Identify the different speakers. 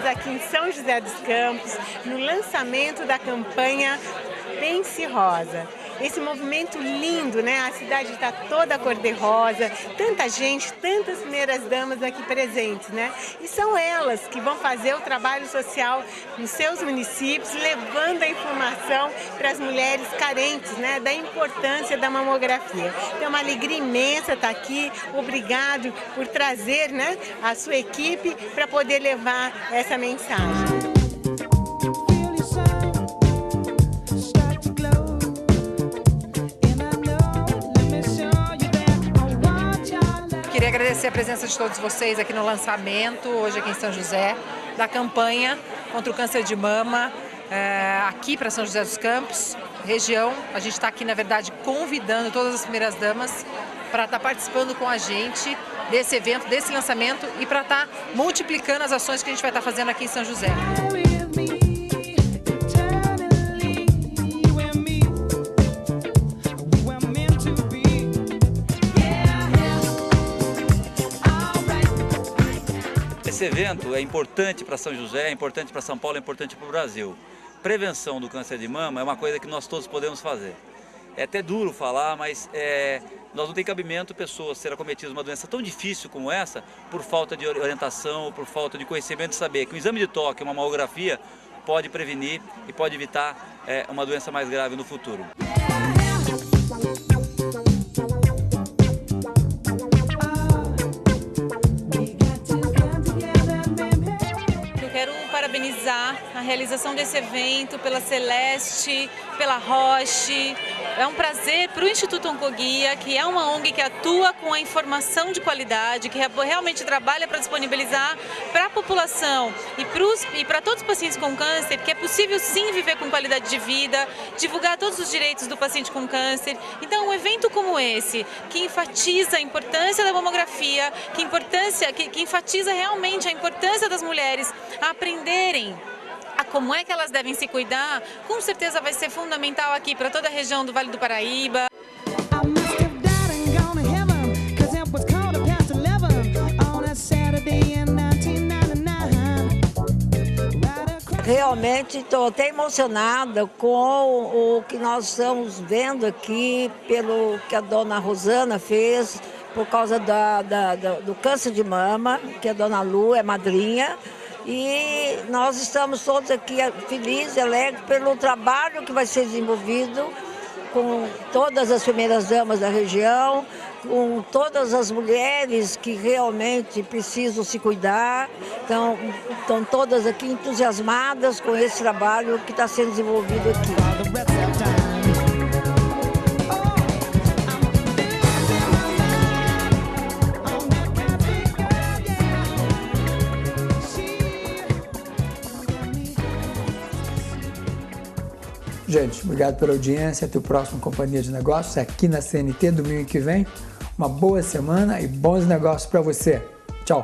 Speaker 1: Aqui em São José dos Campos, no lançamento da campanha Pense Rosa. Esse movimento lindo, né? A cidade está toda cor-de-rosa, tanta gente, tantas primeiras damas aqui presentes, né? E são elas que vão fazer o trabalho social nos seus municípios, levando a informação para as mulheres carentes, né? Da importância da mamografia. Então é uma alegria imensa estar aqui. Obrigado por trazer, né, a sua equipe para poder levar essa mensagem.
Speaker 2: Queria agradecer a presença de todos vocês aqui no lançamento, hoje aqui em São José, da campanha contra o câncer de mama, aqui para São José dos Campos, região. A gente está aqui, na verdade, convidando todas as primeiras damas para estar participando com a gente desse evento, desse lançamento e para estar multiplicando as ações que a gente vai estar fazendo aqui em São José.
Speaker 3: Esse evento é importante para São José, é importante para São Paulo, é importante para o Brasil. Prevenção do câncer de mama é uma coisa que nós todos podemos fazer. É até duro falar, mas nós não tem cabimento pessoas serem acometidas de uma doença tão difícil como essa por falta de orientação, por falta de conhecimento de saber que um exame de toque, uma mamografia, pode prevenir e pode evitar uma doença mais grave no futuro.
Speaker 4: Parabenizar a realização desse evento pela Celeste, pela Roche. É um prazer para o Instituto Oncoguia, que é uma ONG que atua com a informação de qualidade, que realmente trabalha para disponibilizar para a população e para todos os pacientes com câncer, que é possível sim viver com qualidade de vida, divulgar todos os direitos do paciente com câncer. Então, um evento como esse, que enfatiza a importância da mamografia, que enfatiza realmente a importância das mulheres a aprenderem a como é que elas devem se cuidar, com certeza vai ser fundamental aqui para toda a região do Vale do Paraíba.
Speaker 5: Realmente estou até emocionada com o que nós estamos vendo aqui, pelo que a dona Rosana fez, por causa do câncer de mama, que a dona Lu é madrinha. E nós estamos todos aqui felizes e alegres pelo trabalho que vai ser desenvolvido com todas as primeiras damas da região, com todas as mulheres que realmente precisam se cuidar. Então, estão todas aqui entusiasmadas com esse trabalho que está sendo desenvolvido aqui.
Speaker 6: Gente, obrigado pela audiência. Até o próximo Companhia de Negócios aqui na CNT domingo que vem. Uma boa semana e bons negócios para você. Tchau!